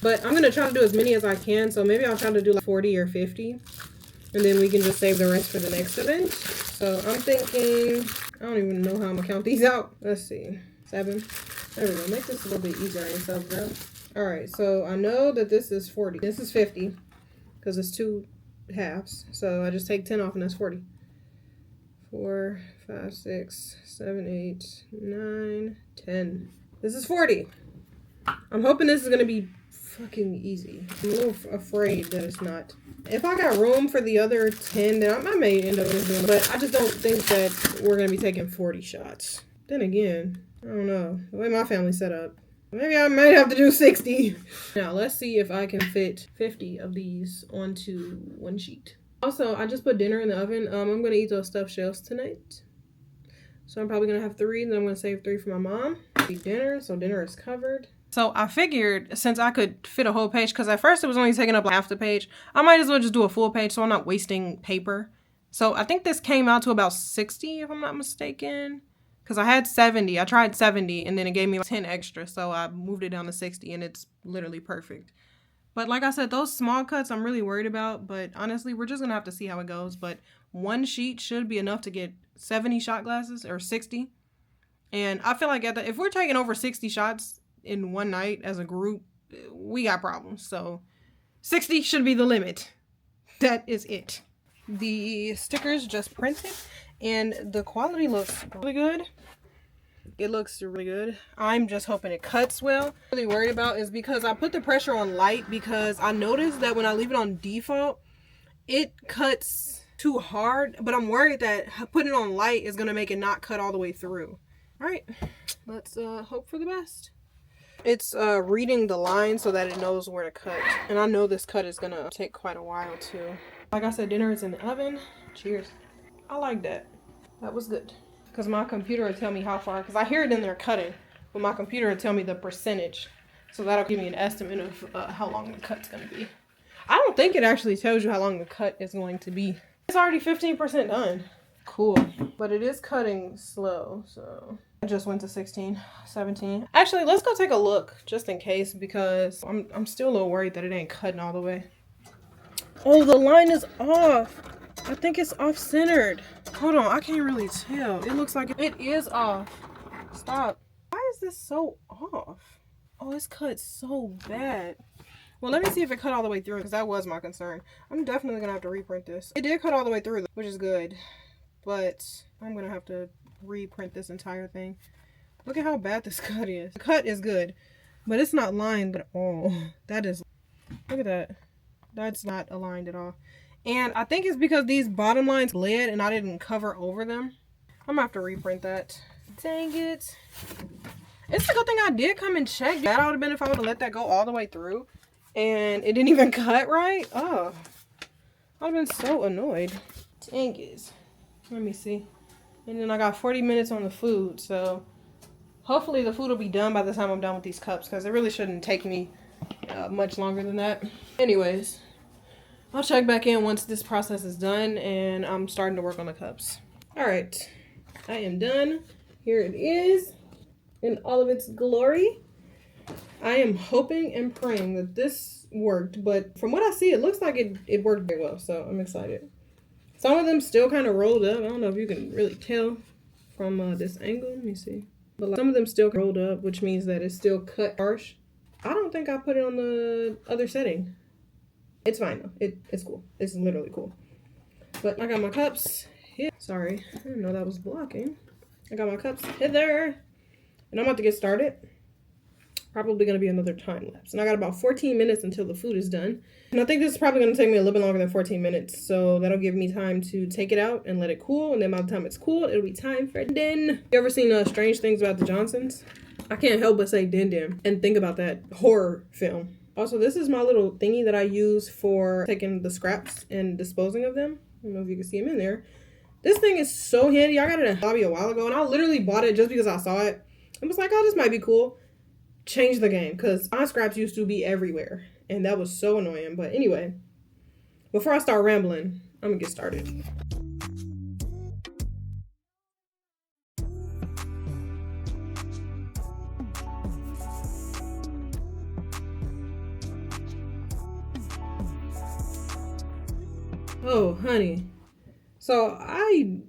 but I'm going to try to do as many as I can, so maybe I'll try to do like 40 or 50, and then we can just save the rest for the next event. So I'm thinking... I don't even know how I'm going to count these out. Let's see. 7. There we go. Make this a little bit easier on yourself, girl. Alright, so I know that this is 40. This is 50, because it's 2 halves. So I just take 10 off, and that's 40. 4, 5, 6, 7, 8, 9, 10. This is 40. I'm hoping this is going to be fucking easy. I'm a little afraid that it's not. If I got room for the other 10, then I may end up just doing it. But I just don't think that we're going to be taking 40 shots. Then again, I don't know. The way my family's set up, maybe I might have to do 60. Now, let's see if I can fit 50 of these onto one sheet. Also, I just put dinner in the oven. I'm going to eat those stuffed shells tonight. So I'm probably going to have 3, then I'm going to save 3 for my mom. Eat dinner, so dinner is covered. So I figured since I could fit a whole page, because at first it was only taking up like half the page, I might as well just do a full page so I'm not wasting paper. So I think this came out to about 60 if I'm not mistaken. Because I had 70. I tried 70 and then it gave me 10 extra. So I moved it down to 60 and it's literally perfect. But like I said, those small cuts I'm really worried about. But honestly, we're just going to have to see how it goes. But one sheet should be enough to get 70 shot glasses or 60. And I feel like if we're taking over 60 shots in one night as a group, we got problems. So 60 should be the limit. That is it. The stickers just printed and the quality looks really good. It looks really good. I'm just hoping it cuts well. What I'm really worried about is because I put the pressure on light because I noticed that when I leave it on default, it cuts too hard, but I'm worried that putting it on light is going to make it not cut all the way through. All right, let's hope for the best. It's reading the line so that it knows where to cut. And I know this cut is going to take quite a while too. Like I said, dinner is in the oven. Cheers. I like that. That was good. Because my computer will tell me how far, because I hear it in there cutting, but my computer will tell me the percentage. So that'll give me an estimate of how long the cut's going to be. I don't think it actually tells you how long the cut is going to be. It's already 15% done. Cool. But it is cutting slow, so I just went to 16, 17. Actually, let's go take a look just in case, because I'm still a little worried that it ain't cutting all the way. Oh, the line is off. I think it's off-centered. Hold on, I can't really tell. It looks like it is off. Stop. Why is this so off? Oh, it's cut so bad. Well, let me see if it cut all the way through, because that was my concern. I'm definitely going to have to reprint this. It did cut all the way through, which is good. But I'm going to have to reprint this entire thing. Look at how bad this cut is. The cut is good, but it's not lined at all. That is... Look at that. That's not aligned at all. And I think it's because these bottom lines bled and I didn't cover over them. I'm gonna have to reprint that. Dang it. It's a good thing I did come and check. That would have been if I would have let that go all the way through and it didn't even cut right. Oh, I've been so annoyed. Dang it. Let me see. And then I got 40 minutes on the food. So hopefully the food will be done by the time I'm done with these cups, because it really shouldn't take me much longer than that. Anyways, I'll check back in once this process is done and I'm starting to work on the cups. All right, I am done. Here it is in all of its glory. I am hoping and praying that this worked, but from what I see, it looks like it worked very well, so I'm excited. Some of them still kind of rolled up. I don't know if you can really tell from this angle. Let me see. But like, some of them still rolled up, which means that it's still cut harsh. I don't think I put it on the other setting. It's fine though. It's cool. It's literally cool. But I got my cups here. Sorry, I didn't know that was blocking. I got my cups hither. And I'm about to get started. Probably going to be another time lapse. And I got about 14 minutes until the food is done. And I think this is probably going to take me a little bit longer than 14 minutes. So that'll give me time to take it out and let it cool. And then by the time it's cool, it'll be time for din. You ever seen Strange Things About the Johnsons? I can't help but say din din and think about that horror film. Also, this is my little thingy that I use for taking the scraps and disposing of them. I don't know if you can see them in there. This thing is so handy. I got it in a hobby a while ago and I literally bought it just because I saw it. I was like, oh, this might be cool. Change the game, because my scraps used to be everywhere and that was so annoying. But anyway, before I start rambling, I'm gonna get started. Oh honey, so I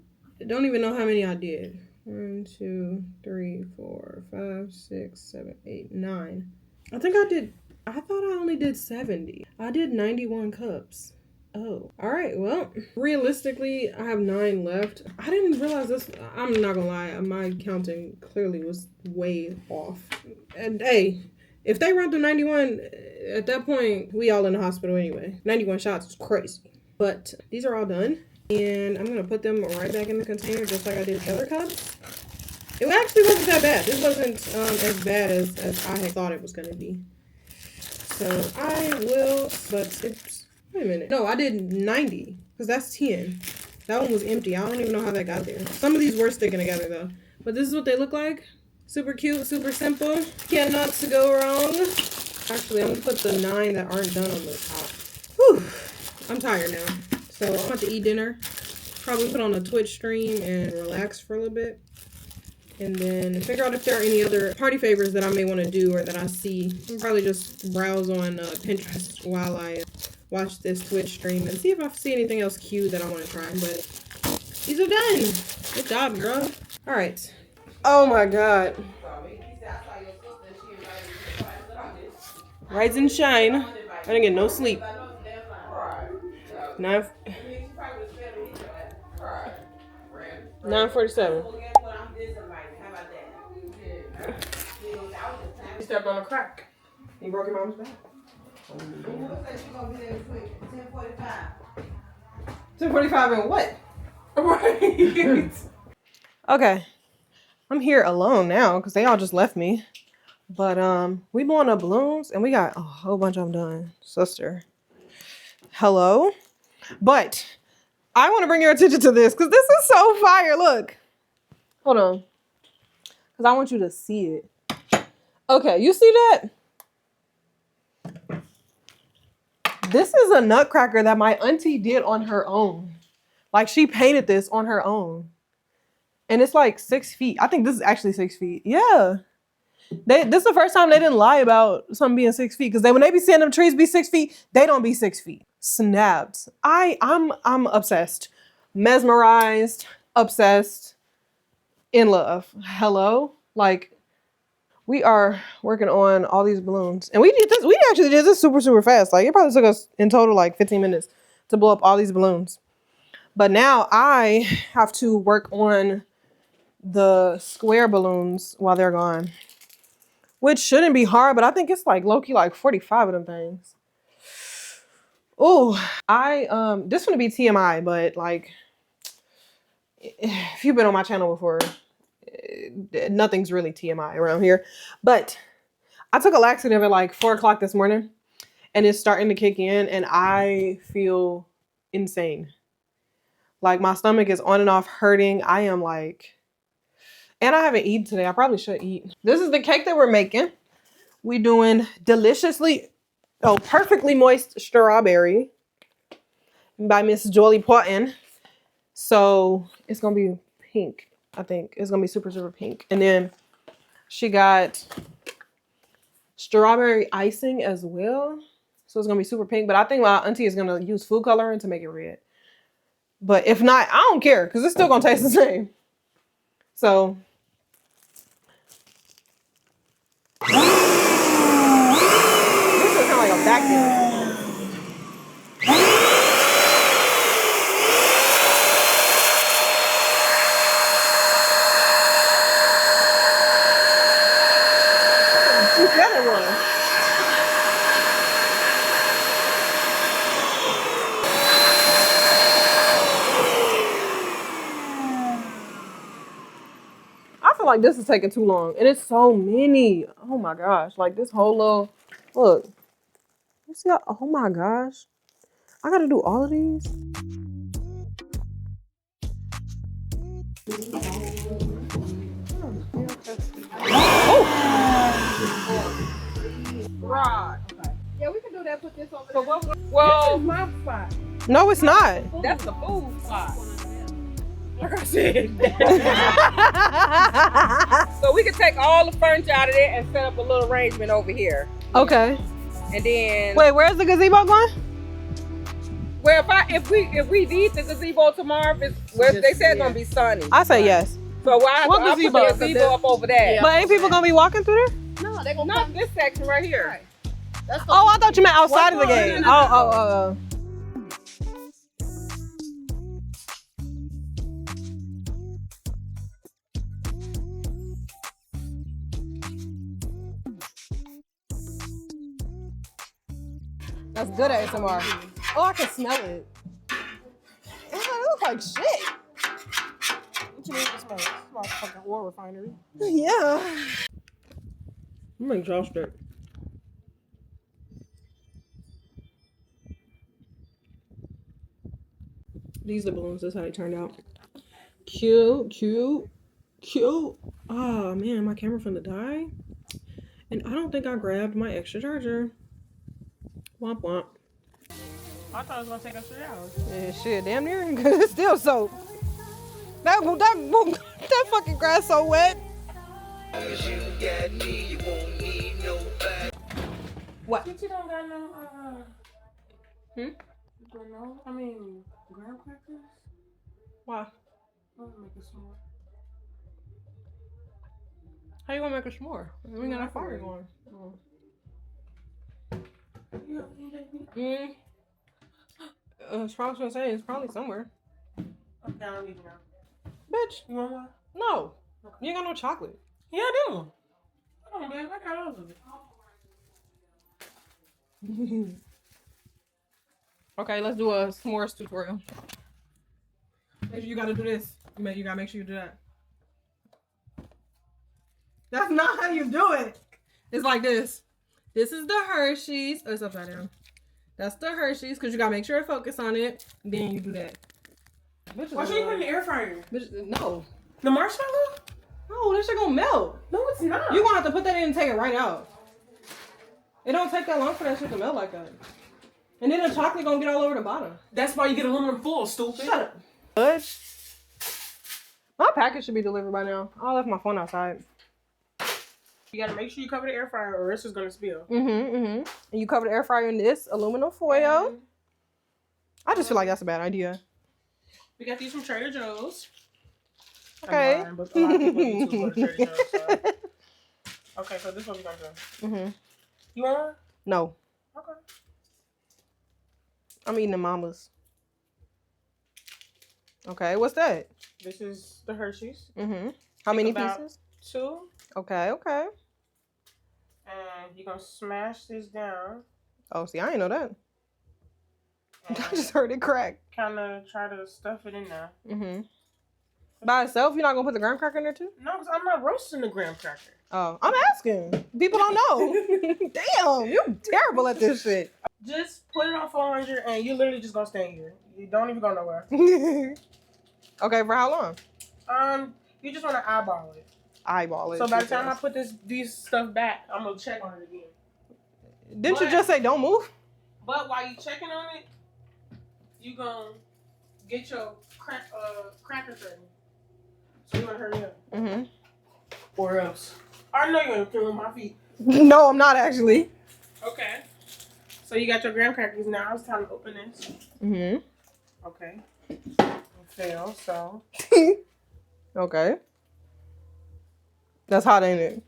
don't even know how many I did. 1, 2, 3, 4, 5, 6, 7, 8, 9. I thought I only did 70. I did 91 cups. Oh, all right. Well, realistically, I have 9 left. I didn't realize this. I'm not gonna lie. My counting clearly was way off. And hey, if they run through 91, at that point, we all in the hospital anyway. 91 shots is crazy. But these are all done. And I'm going to put them right back in the container just like I did the other cups. It actually wasn't that bad. This wasn't as bad as I had thought it was going to be. So I will, but it's, wait a minute. No, I did 90 because that's 10. That one was empty. I don't even know how that got there. Some of these were sticking together though. But this is what they look like. Super cute, super simple. Cannot to go wrong. Actually, I'm gonna put the 9 that aren't done on the top. Whew. I'm tired now. So I'm about to eat dinner. Probably put on a Twitch stream and relax for a little bit. And then figure out if there are any other party favors that I may want to do or that I see. I'll probably just browse on Pinterest while I watch this Twitch stream and see if I see anything else cute that I want to try. But these are done. Good job, girl. All right. Oh my God. Rise and shine. I didn't get no sleep. 9:47. You stepped on a crack. You broke your mom's back. 10:45 and what? Right. Okay. I'm here alone now because they all just left me. But we blowing up balloons and we got a whole bunch of them done. Sister. Hello? But I want to bring your attention to this because this is so fire. Look. Hold on. Because I want you to see it. Okay, you see that? This is a nutcracker that my auntie did on her own. Like, she painted this on her own. And it's like 6 feet. I think this is actually 6 feet. Yeah. This is the first time they didn't lie about something being 6 feet. Because when they be seeing them trees be 6 feet, they don't be 6 feet. Snaps. I'm obsessed. Mesmerized. Obsessed. In love. Hello? Like, we are working on all these balloons. And we actually did this super, super fast. Like, it probably took us in total like 15 minutes to blow up all these balloons. But now I have to work on the square balloons while they're gone. Which shouldn't be hard, but I think it's like low-key like 45 of them things. Oh, this gonna be TMI, but like, if you've been on my channel before, nothing's really TMI around here. But I took a laxative at like 4 o'clock this morning and it's starting to kick in and I feel insane. Like my stomach is on and off hurting. I am like, and I haven't eaten today. I probably should eat. This is the cake that we're making. We doing perfectly moist strawberry by Miss Jolie Potten. So it's gonna be pink. I think it's gonna be super, super pink. And then she got strawberry icing as well. So it's gonna be super pink. But I think my auntie is gonna use food coloring to make it red. But if not, I don't care because it's still gonna taste the same. So this is kind of like a vacuum. The other one. I feel like this is taking too long. And it's so many. Oh my gosh. Like this whole little, look. You see how, oh my gosh. I gotta do all of these. Oh! Right. Okay. Yeah, we can do that. Put this over So there. well, This is my spot. no, it's not. That's the food spot. Like I said. So we can take all the furniture out of there and set up a little arrangement over here. Okay. And then Wait, where's the gazebo going? well, if we need the gazebo tomorrow, they said it's gonna be sunny. I say yes. So why What I put gazebo? the gazebo up over there? Yeah. But ain't people gonna be walking through there? No, they gonna Not come. this section right here. Right. That's the Oh, I thought you meant outside of the What? gate. No, no, no. Oh. That's good ASMR. Oh, I can smell it. Oh, it looks like shit. What you mean it smells? It smells like fucking oil refinery. Yeah. I'm exhausted. These are the balloons. That's how they turned out. Cute, cute, Cute. Oh man, my camera finna die. And I don't think I grabbed my extra charger. Womp womp. I thought it was gonna take us 3 hours. Yeah, shit, damn near. Cause it's still soaked. That fucking grass so wet. What? But you don't got no granola? I mean, graham crackers? Why? I want to make a s'more. How you gonna make a s'more? We got a fire going. As far as I was gonna say, it's probably somewhere. Okay, I don't need to know. Bitch, You want one? no. You ain't got no chocolate. Yeah, I do. Come on, babe. I got all of it. Okay, let's do a s'mores tutorial. Make sure you gotta do this. You gotta make sure you do that. That's not how you do it. It's like this. This is the Hershey's. Oh, it's upside down. That's the Hershey's, because you gotta make sure to focus on it. Then you do that. Why should you put it in the air fryer? No. The marshmallow? No, this shit gonna melt. No, it's not. You gonna have to put that in and take it right out. It don't take that long for that shit to melt like that. And then the chocolate gonna get all over the bottom. That's why you get aluminum foil, stupid. Shut up. Good. My package should be delivered by now. I left my phone outside. You gotta make sure you cover the air fryer or it's just gonna spill. And you cover the air fryer in this aluminum foil. I just feel like that's a bad idea. We got these from Trader Joe's. Okay. I'm lying, but a lot of people need to go to Trader Joe's. So. Okay, so this is what we're gonna do. You want one? No. Okay. I'm eating the mamas. Okay, what's that? This is the Hershey's. How many about pieces? 2. Okay. And you're gonna smash this down. Oh, see, I didn't know that. I just heard it crack. Kind of try to stuff it in there. By itself, you're not gonna put the graham cracker in there too? No, because I'm not roasting the graham cracker. Oh, I'm asking. People don't know. Damn, you're terrible at this shit. Just put it on 400 and you're literally just gonna stay here. You don't even go nowhere. Okay, for how long? You just want to eyeball it. Eyeball it. So by the time I put these stuff back, I'm gonna check on it again. Didn't you just say don't move? But while you checking on it, you gonna get your crackers ready. So you wanna hurry up. Or else. I know you're gonna kill my feet. No, I'm not actually. Okay. So you got your graham crackers now. It's time to open this. Okay. Fail, so. Okay. That's hot, ain't it?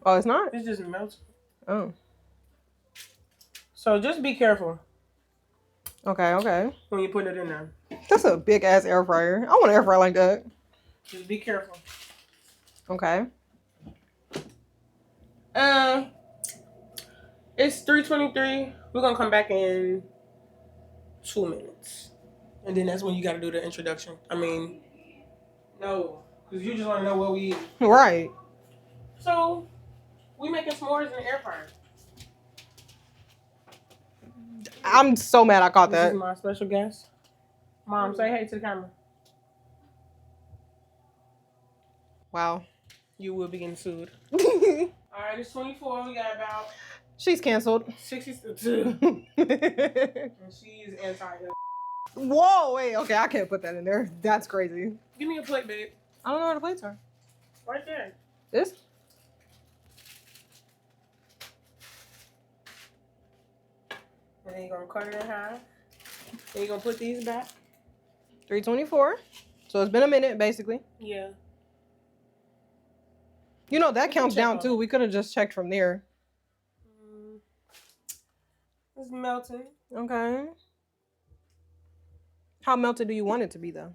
Oh, it's not? It's just melting. Oh. So just be careful Okay. when you put it in there. That's a big ass air fryer. I want an air fryer like that. Just be careful. Okay. It's 3:23. We're gonna come back in 2 minutes. And then that's when you gotta do the introduction. I mean, no. Because you just wanna know what we eat. Right. So, we making s'mores in the air fryer. I'm so mad I caught This that. is my special guest. Mom, say hey to the camera. Wow. You will be getting sued. Alright, it's 24. We got about She's canceled. 62. And she's anti. Whoa, wait. Okay, I can't put that in there. That's crazy. Give me a plate, babe. I don't know where the plates are. Right there. This? And then you're gonna cut it in half. Then you're gonna put these back. 324. So it's been a minute, basically. Yeah. You know, that We can counts check down on too. it. We could have just checked from there. It's melting. Okay. How melted do you want it to be, though?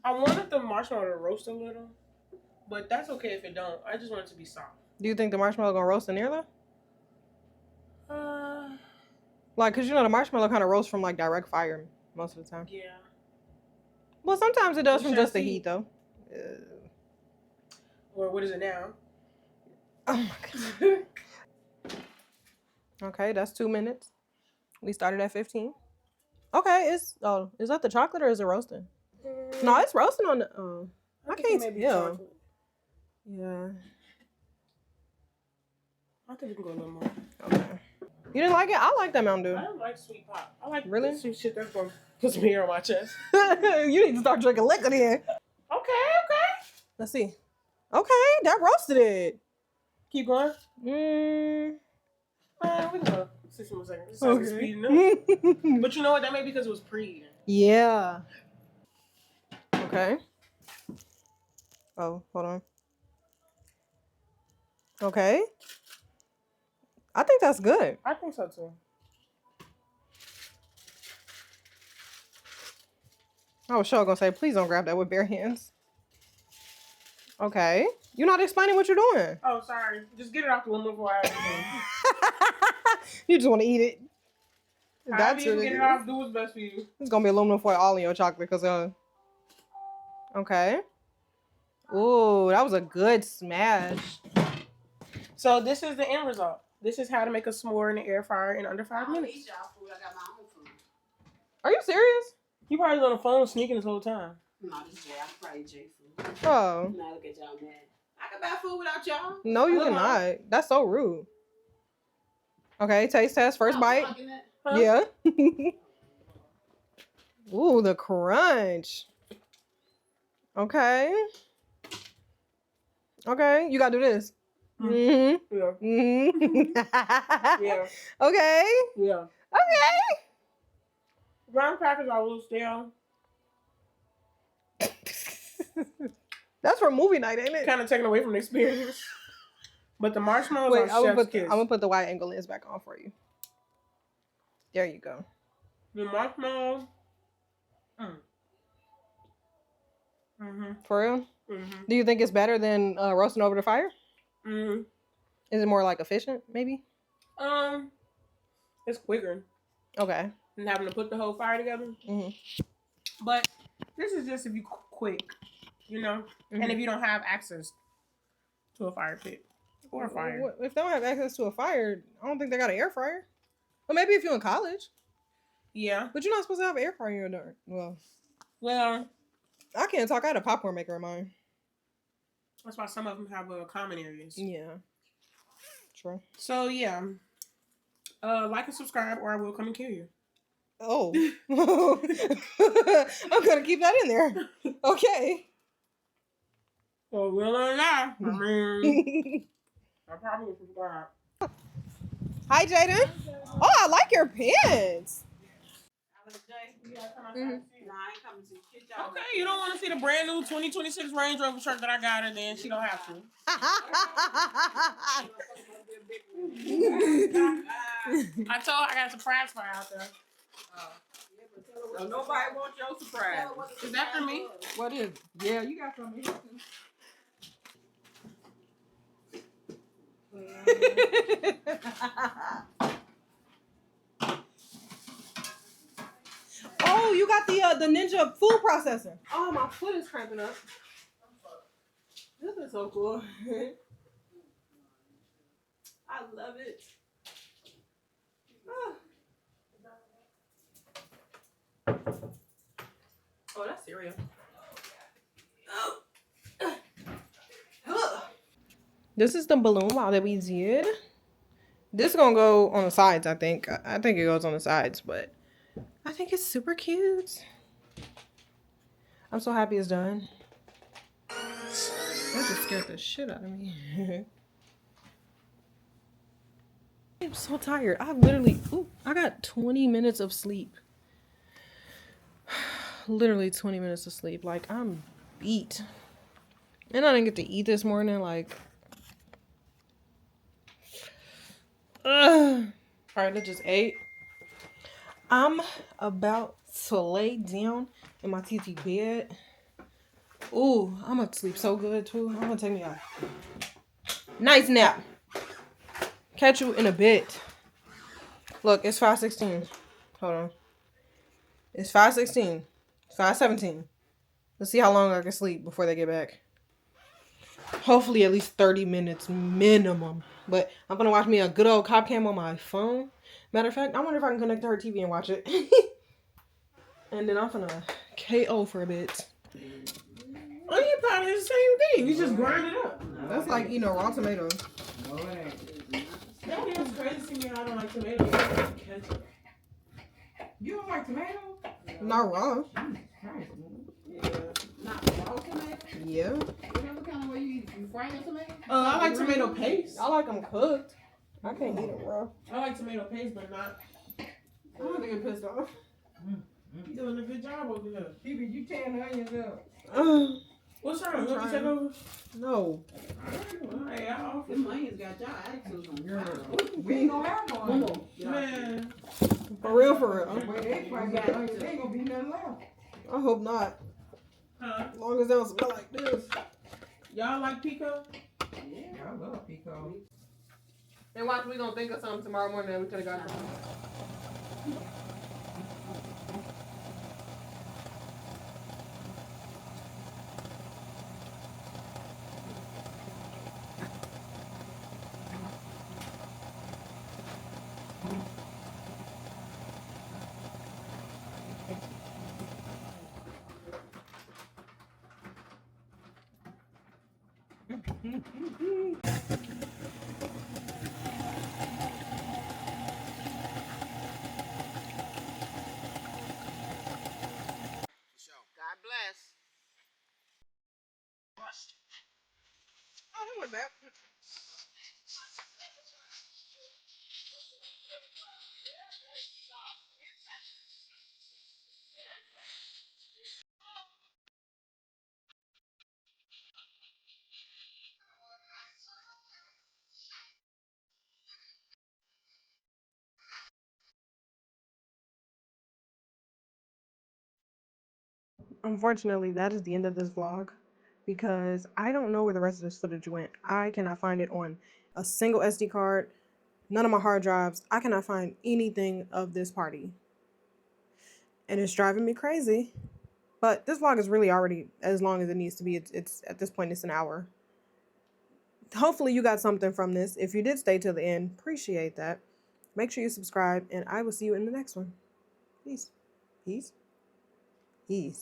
I wanted the marshmallow to roast a little, but that's okay if it don't. I just want it to be soft. Do you think the marshmallow gonna roast in there, though? Like, cause you know the marshmallow kind of roasts from like direct fire most of the time. Yeah. Well, sometimes it does We from shall just the see. heat, though. Or what is it now? Oh my god. Okay, that's 2 minutes. We started at 15. Okay, is that the chocolate or is it roasting? No, it's roasting on the. I think it can't may be tell. chocolate. Yeah. I think we can go a little more. Okay. You didn't like it? I like that Mountain I Dew. don't like sweet pop. I like Really? sweet shit that's going to put some hair on my chest. You need to start drinking liquor then. Okay. Let's see. Okay, that roasted it. Keep going. Mm. We can go 60 more seconds. It's like Okay. it's speeding up. But you know what? That may be because it was pre. Yeah. Okay. Oh, hold on. Okay. I think that's good. I think so too. I was sure gonna say, please don't grab that with bare hands. Okay. You're not explaining what you're doing. Oh, sorry. Just get it off the limit before I You just want to eat it. That's you get it off. Do what's best for you. It's gonna be aluminum foil all in your chocolate because okay. Ooh, that was a good smash. So this is the end result. This is how to make a s'more in the air fryer in under 5 minutes. Eat y'all food. I got my own food. Are you serious? You probably was on the phone sneaking this whole time. No, this is Jay. I'm probably Jay food. Oh. Now look at y'all, man. I can buy food without y'all. No, you cannot. That's so rude. Okay, taste test. First bite. Huh? Yeah. Ooh, the crunch. Okay. Okay, you gotta do this. Mm-hmm. Yeah. Mm-hmm. Yeah. Okay. Yeah. Okay. Graham crackers are a little stale. That's for movie night, ain't it? Kind of taken away from the experience. But the marshmallows Wait, are chef's kiss. I'm gonna put the wide angle lens back on for you. There you go. The marshmallows. For real? Mm-hmm. Do you think it's better than roasting over the fire? Mm-hmm. Is it more like efficient, maybe? It's quicker Okay. than having to put the whole fire together. Mm-hmm. But this is just if you quick, you know, and if you don't have access to a fire pit or a fire. If they don't have access to a fire, I don't think they got an air fryer. Well, maybe if you're in college. Yeah. But you're not supposed to have an air fryer in your dark. Well, I can't talk. I had a popcorn maker in mine. that's why some of them have common areas. Yeah. True. So yeah, like and subscribe, or I will come and kill you. Oh. I'm gonna keep that in there. Okay. So will or not? I mean, I probably will subscribe. Hi, Jaden. Oh, I like your pants. Okay, you don't want to see the brand new 2026 Range Rover truck that I got her, then she don't have to. I told her I got a surprise for her out there. So nobody wants your surprise. Is that for me? What is it? Yeah, you got something here too. Oh, you got the Ninja food processor. Oh, my foot is cramping up. This is so cool. I love it. Oh, that's cereal. This is the balloon wow that we did. This is gonna go on the sides, I think. I think it goes on the sides, but I think it's super cute. I'm so happy it's done. That just scared the shit out of me. I'm so tired. I got 20 minutes of sleep. Literally 20 minutes of sleep. Like, I'm beat. And I didn't get to eat this morning. Like, all right, I just ate. I'm about to lay down in my TT bed. Ooh, I'm gonna sleep so good too. I'm gonna take me a nice nap. Catch you in a bit. Look, it's 5:16. Hold on. It's 5:16. 5:17. Let's see how long I can sleep before they get back. Hopefully at least 30 minutes minimum. But I'm gonna watch me a good old cop cam on my phone. Matter of fact, I wonder if I can connect to her TV and watch it. And then I'm gonna KO for a bit. Onion powder is the same thing. You just grind it up. That's like eating a raw tomato. No, it ain't. That is crazy to me. I don't like tomatoes. Ketchup. You don't like tomato? Not raw. Yeah. Not raw tomato? Yeah. Whatever kind of way you eat it. You fry your tomato? I like tomato paste. I like them cooked. I can't eat them raw. I like tomato paste, but not. I'm gonna get pissed off. You doing a good job over here. Phoebe, you tearing the onions up. What's wrong? You want me to take over? No. Hey, I offer. Them onions got y'all attitude on. Girl. We ain't gonna have no onions. Man. For real, for real. The way they fry got onions, there ain't gonna be nothing left. I hope not. Huh? As long as they don't smell like this. Y'all like pico? Yeah, I love pico. And watch, we gonna think of something tomorrow morning that we could have got. God bless. Oh, who was that? Unfortunately, that is the end of this vlog because I don't know where the rest of this footage went. I cannot find it on a single SD card, none of my hard drives. I cannot find anything of this party. And it's driving me crazy. But this vlog is really already as long as it needs to be. It's at this point, it's an hour. Hopefully you got something from this. If you did stay till the end, appreciate that. Make sure you subscribe, and I will see you in the next one. Peace. Peace. Peace.